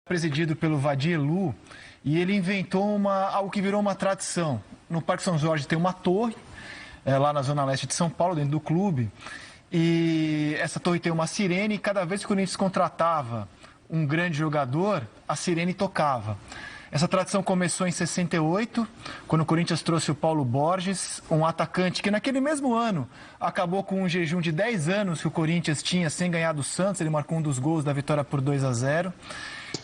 presidido pelo Vadielu, e ele inventou algo que virou uma tradição. No Parque São Jorge tem uma torre, lá na zona leste de São Paulo, dentro do clube, e essa torre tem uma sirene, e cada vez que o Corinthians contratava um grande jogador, a sirene tocava. Essa tradição começou em 68, quando o Corinthians trouxe o Paulo Borges, um atacante que naquele mesmo ano acabou com um jejum de 10 anos que o Corinthians tinha sem ganhar do Santos. Ele marcou um dos gols da vitória por 2-0.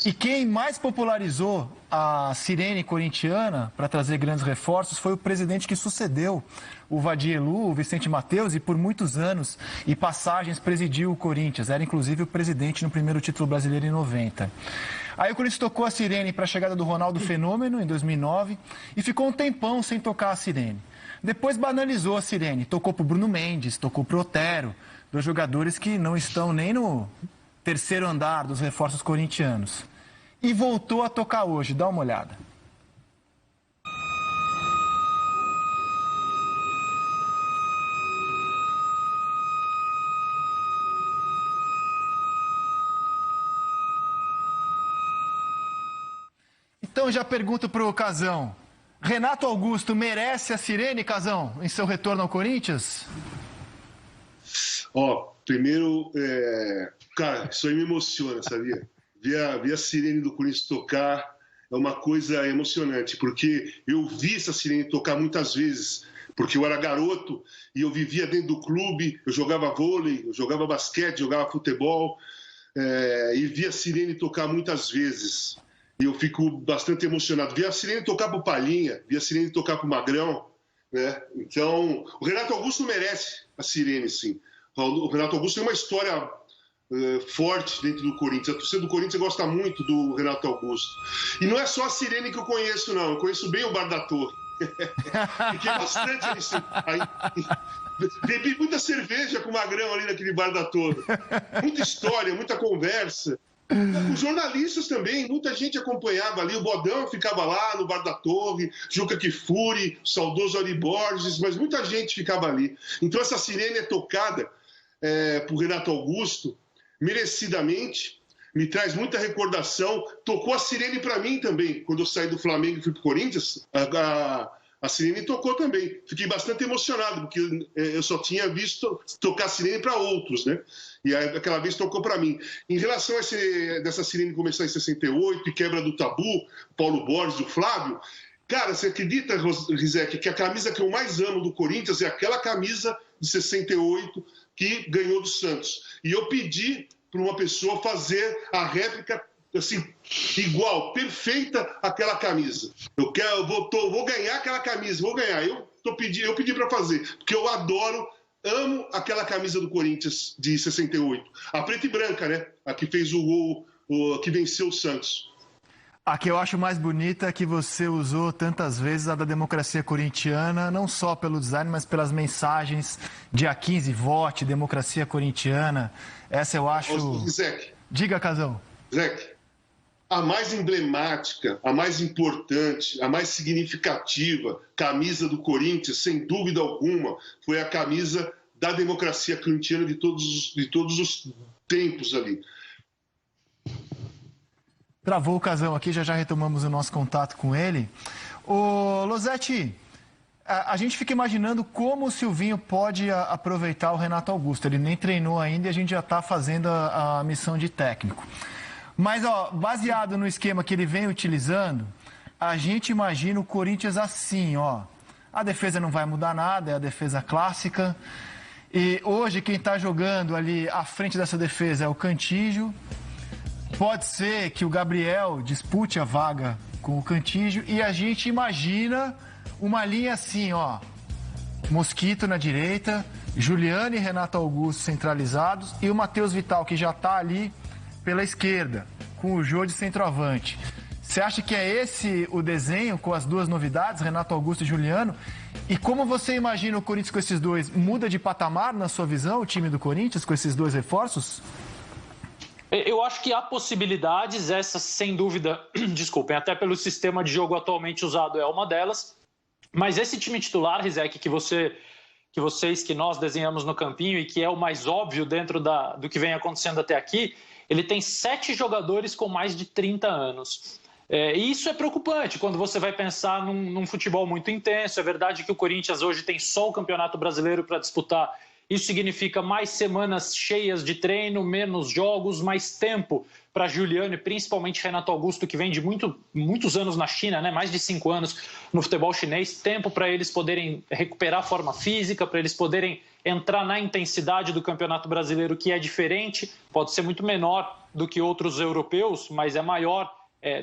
E quem mais popularizou a sirene corintiana para trazer grandes reforços foi o presidente que sucedeu o Vadielu, o Vicente Mateus, e por muitos anos e passagens presidiu o Corinthians. Era inclusive o presidente no primeiro título brasileiro em 90. Aí o Corinthians tocou a sirene para a chegada do Ronaldo Fenômeno em 2009 e ficou um tempão sem tocar a sirene. Depois banalizou a sirene, tocou para o Bruno Mendes, tocou para o Otero, dois jogadores que não estão nem no terceiro andar dos reforços corintianos. E voltou a tocar hoje, dá uma olhada. Então já pergunto pro Casão, Renato Augusto merece a sirene, Casão, em seu retorno ao Corinthians? Primeiro, cara, isso aí me emociona, sabia? Ver a sirene do Corinthians tocar é uma coisa emocionante, porque eu vi essa sirene tocar muitas vezes, porque eu era garoto e eu vivia dentro do clube, eu jogava vôlei, eu jogava basquete, jogava futebol, e vi a sirene tocar muitas vezes. E eu fico bastante emocionado. Vi a sirene tocar pro Palhinha, vi a sirene tocar pro Magrão, né? Então, o Renato Augusto merece a sirene, sim. O Renato Augusto tem uma história forte dentro do Corinthians. A torcida do Corinthians gosta muito do Renato Augusto. E não é só a sirene que eu conheço, não. Eu conheço bem o Bar da Torre. Fiquei bastante ali. Bebi muita cerveja com o Magrão ali naquele Bar da Torre. Muita história, muita conversa. Os jornalistas também, muita gente acompanhava ali, o Bodão ficava lá no Bar da Torre, Juca Kfouri, saudoso Ari Borges, mas muita gente ficava ali. Então essa sirene é tocada por Renato Augusto, merecidamente, me traz muita recordação. Tocou a sirene para mim também, quando eu saí do Flamengo e fui para o Corinthians, a sirene tocou também. Fiquei bastante emocionado, porque eu só tinha visto tocar sirene para outros, né? E aquela vez tocou para mim. Em relação a dessa sirene começar em 68 e quebra do tabu, Paulo Borges, o Flávio, cara, você acredita, Rizek, que a camisa que eu mais amo do Corinthians é aquela camisa de 68 que ganhou do Santos. E eu pedi para uma pessoa fazer a réplica assim, igual, perfeita àquela camisa. Eu vou ganhar aquela camisa, vou ganhar. Eu pedi para fazer, porque eu amo aquela camisa do Corinthians de 68. A preta e branca, né? A que fez o gol, que venceu o Santos. A que eu acho mais bonita é que você usou tantas vezes, a da democracia corintiana, não só pelo design, mas pelas mensagens. Dia 15, vote, democracia corintiana. Essa eu acho... Zeke. Diga, Casão. Zeke, a mais emblemática, a mais importante, a mais significativa camisa do Corinthians, sem dúvida alguma, foi a camisa da democracia corintiana de todos os tempos ali. Travou o Casão aqui, já retomamos o nosso contato com ele. Ô, Losetti, a gente fica imaginando como o Silvinho pode aproveitar o Renato Augusto. Ele nem treinou ainda e a gente já está fazendo a missão de técnico. Mas, baseado no esquema que ele vem utilizando, a gente imagina o Corinthians assim, A defesa não vai mudar nada, é a defesa clássica. E hoje quem está jogando ali à frente dessa defesa é o Cantígio. Pode ser que o Gabriel dispute a vaga com o Cantígio e a gente imagina uma linha assim, Mosquito na direita, Juliano e Renato Augusto centralizados e o Matheus Vital, que já está ali pela esquerda, com o Jô de centroavante. Você acha que é esse o desenho com as duas novidades, Renato Augusto e Juliano? E como você imagina o Corinthians com esses dois? Muda de patamar, na sua visão, o time do Corinthians com esses dois reforços? Eu acho que há possibilidades, essas sem dúvida, desculpem, até pelo sistema de jogo atualmente usado é uma delas, mas esse time titular, Rizek, que nós desenhamos no campinho e que é o mais óbvio dentro do que vem acontecendo até aqui, ele tem 7 jogadores com mais de 30 anos. E isso é preocupante quando você vai pensar num futebol muito intenso. É verdade que o Corinthians hoje tem só o Campeonato Brasileiro para disputar. Isso significa mais semanas cheias de treino, menos jogos, mais tempo para Juliano e principalmente Renato Augusto, que vem de muitos anos na China, né? Mais de 5 anos no futebol chinês. Tempo para eles poderem recuperar a forma física, para eles poderem entrar na intensidade do Campeonato Brasileiro, que é diferente. Pode ser muito menor do que outros europeus, mas é maior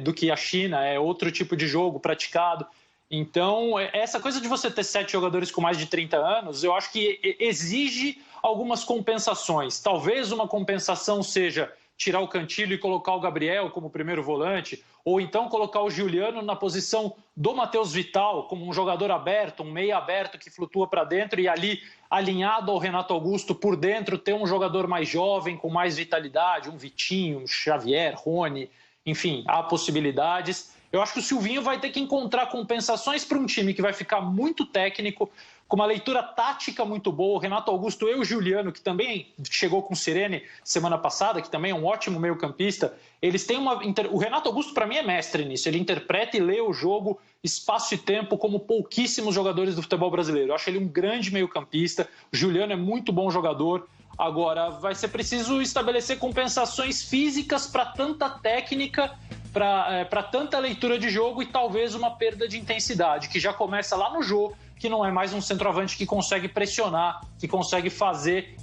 do que a China, é outro tipo de jogo praticado. Então, essa coisa de você ter 7 jogadores com mais de 30 anos, eu acho que exige algumas compensações. Talvez uma compensação seja tirar o Cantillo e colocar o Gabriel como primeiro volante, ou então colocar o Juliano na posição do Matheus Vital, como um jogador aberto, um meia aberto que flutua para dentro e ali, alinhado ao Renato Augusto por dentro, ter um jogador mais jovem, com mais vitalidade, um Vitinho, um Xavier, Rony, enfim, há possibilidades. Eu acho que o Silvinho vai ter que encontrar compensações para um time que vai ficar muito técnico, com uma leitura tática muito boa. O Renato Augusto e o Juliano, que também chegou com o Sirene semana passada, que também é um ótimo meio-campista, eles têm O Renato Augusto, para mim, é mestre nisso. Ele interpreta e lê o jogo, espaço e tempo, como pouquíssimos jogadores do futebol brasileiro. Eu acho ele um grande meio-campista. O Juliano é muito bom jogador. Agora, vai ser preciso estabelecer compensações físicas para tanta técnica, para tanta leitura de jogo e talvez uma perda de intensidade, que já começa lá no jogo, que não é mais um centroavante que consegue pressionar, que consegue fazer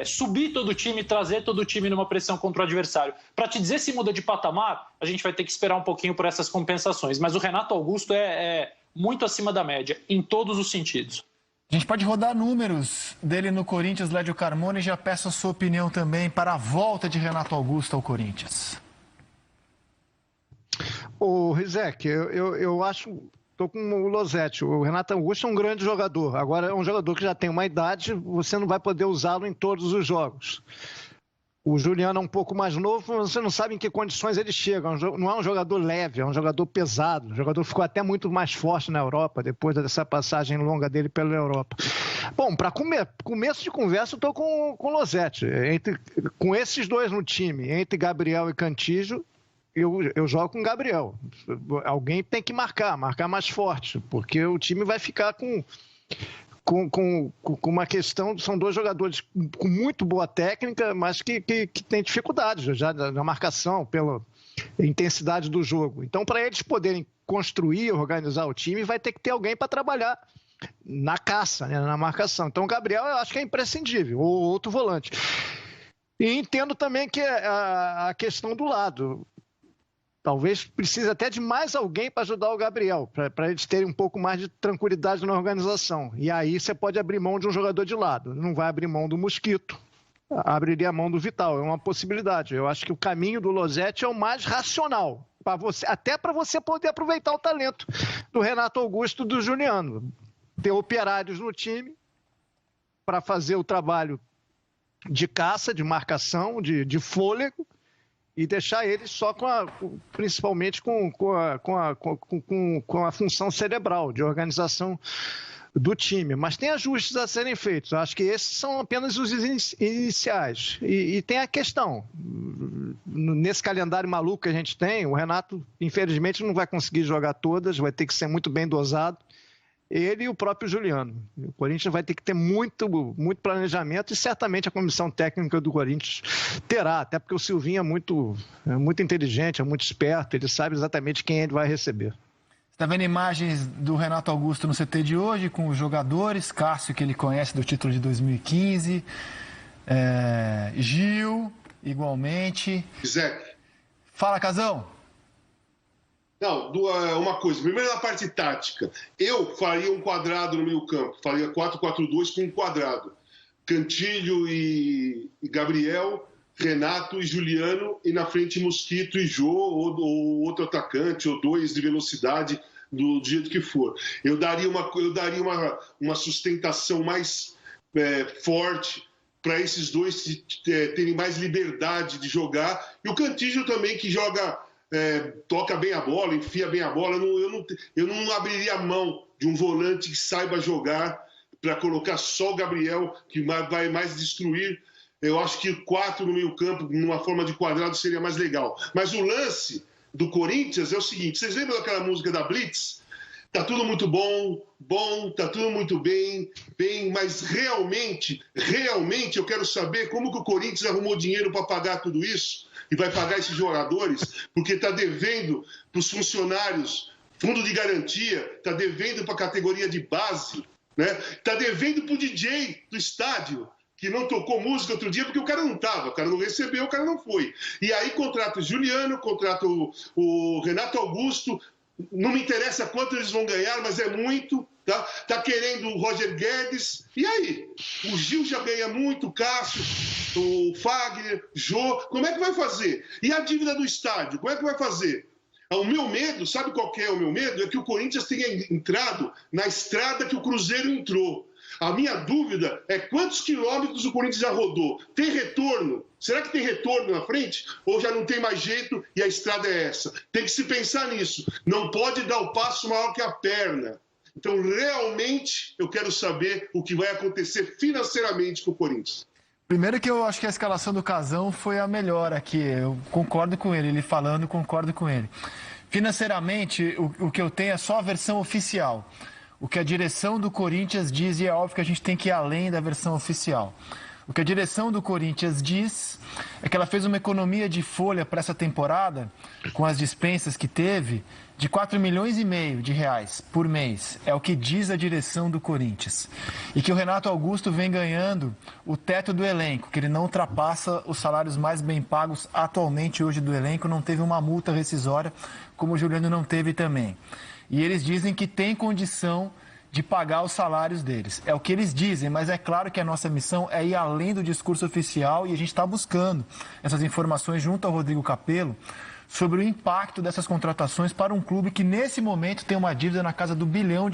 subir todo o time, trazer todo o time numa pressão contra o adversário. Para te dizer se muda de patamar, a gente vai ter que esperar um pouquinho por essas compensações. Mas o Renato Augusto é muito acima da média, em todos os sentidos. A gente pode rodar números dele no Corinthians, Lédio Carmona, e já peço a sua opinião também para a volta de Renato Augusto ao Corinthians. Ô, Rizek, eu acho... Estou com o Losetti. O Renato Augusto é um grande jogador. Agora, é um jogador que já tem uma idade, você não vai poder usá-lo em todos os jogos. O Juliano é um pouco mais novo, você não sabe em que condições ele chega. Não é um jogador leve, é um jogador pesado. O jogador ficou até muito mais forte na Europa, depois dessa passagem longa dele pela Europa. Bom, para começo de conversa, eu estou com o Losetti. Com esses dois no time, entre Gabriel e Cantillo, eu jogo com o Gabriel. Alguém tem que marcar mais forte, porque o time vai ficar com uma questão. São dois jogadores com muito boa técnica, mas que têm dificuldades já na marcação, pela intensidade do jogo. Então, para eles poderem construir, organizar o time, vai ter que ter alguém para trabalhar na caça, né, na marcação. Então, o Gabriel eu acho que é imprescindível, ou outro volante. E entendo também que a questão do lado. Talvez precise até de mais alguém para ajudar o Gabriel, para eles terem um pouco mais de tranquilidade na organização. E aí você pode abrir mão de um jogador de lado. Não vai abrir mão do Mosquito, abriria mão do Vital. É uma possibilidade. Eu acho que o caminho do Losetti é o mais racional, até para você poder aproveitar o talento do Renato Augusto e do Juliano. Ter operários no time para fazer o trabalho de caça, de marcação, de fôlego, e deixar eles só principalmente com a função cerebral de organização do time. Mas tem ajustes a serem feitos. Acho que esses são apenas os iniciais. E tem a questão. Nesse calendário maluco que a gente tem, o Renato, infelizmente, não vai conseguir jogar todas, vai ter que ser muito bem dosado. Ele e o próprio Juliano. O Corinthians vai ter que ter muito planejamento e certamente a comissão técnica do Corinthians terá, até porque o Silvinho é muito inteligente, é muito esperto, ele sabe exatamente quem ele vai receber. Você está vendo imagens do Renato Augusto no CT de hoje com os jogadores, Cássio, que ele conhece do título de 2015, Gil, igualmente. Zé. Fala, Casão. Não, uma coisa. Primeiro, na parte tática. Eu faria um quadrado no meio campo. Faria 4-4-2 com um quadrado. Cantillo e Gabriel, Renato e Juliano, e na frente Mosquito e Jô, ou outro atacante, ou dois de velocidade, do jeito que for. Eu daria uma sustentação mais forte para esses dois terem mais liberdade de jogar. E o Cantillo também, que joga... toca bem a bola, enfia bem a bola. Eu não abriria a mão de um volante que saiba jogar para colocar só o Gabriel, que vai mais destruir eu acho que 4 no meio-campo, numa forma de quadrado, seria mais legal. Mas o lance do Corinthians é o seguinte: vocês lembram daquela música da Blitz? Tá tudo muito bom, tá tudo muito bem, mas realmente eu quero saber como que o Corinthians arrumou dinheiro para pagar tudo isso e vai pagar esses jogadores, porque está devendo para os funcionários fundo de garantia, está devendo para a categoria de base, né? Está devendo para o DJ do estádio, que não tocou música outro dia porque o cara não estava, o cara não recebeu, o cara não foi. E aí contrata o Juliano, contrata o Renato Augusto. Não me interessa quanto eles vão ganhar, mas é muito, tá? Tá querendo o Roger Guedes. E aí? O Gil já ganha muito, o Cássio, o Fagner, Jô. Como é que vai fazer? E a dívida do estádio? Como é que vai fazer? O meu medo, sabe qual que é o meu medo? É que o Corinthians tenha entrado na estrada que o Cruzeiro entrou. A minha dúvida é quantos quilômetros o Corinthians já rodou? Tem retorno? Será que tem retorno na frente? Ou já não tem mais jeito e a estrada é essa? Tem que se pensar nisso. Não pode dar o passo maior que a perna. Então, realmente, eu quero saber o que vai acontecer financeiramente com o Corinthians. Primeiro que eu acho que a escalação do Casão foi a melhor aqui. Eu concordo com ele. Ele falando, concordo com ele. Financeiramente, o que eu tenho é só a versão oficial. O que a direção do Corinthians diz, e é óbvio que a gente tem que ir além da versão oficial. O que a direção do Corinthians diz é que ela fez uma economia de folha para essa temporada, com as dispensas que teve, de 4,5 milhões de reais por mês. É o que diz a direção do Corinthians. E que o Renato Augusto vem ganhando o teto do elenco, que ele não ultrapassa os salários mais bem pagos atualmente hoje do elenco, não teve uma multa rescisória, como o Juliano não teve também. E eles dizem que tem condição de pagar os salários deles. É o que eles dizem, mas é claro que a nossa missão é ir além do discurso oficial e a gente está buscando essas informações junto ao Rodrigo Capello sobre o impacto dessas contratações para um clube que nesse momento tem uma dívida na casa do R$ 1 bilhão.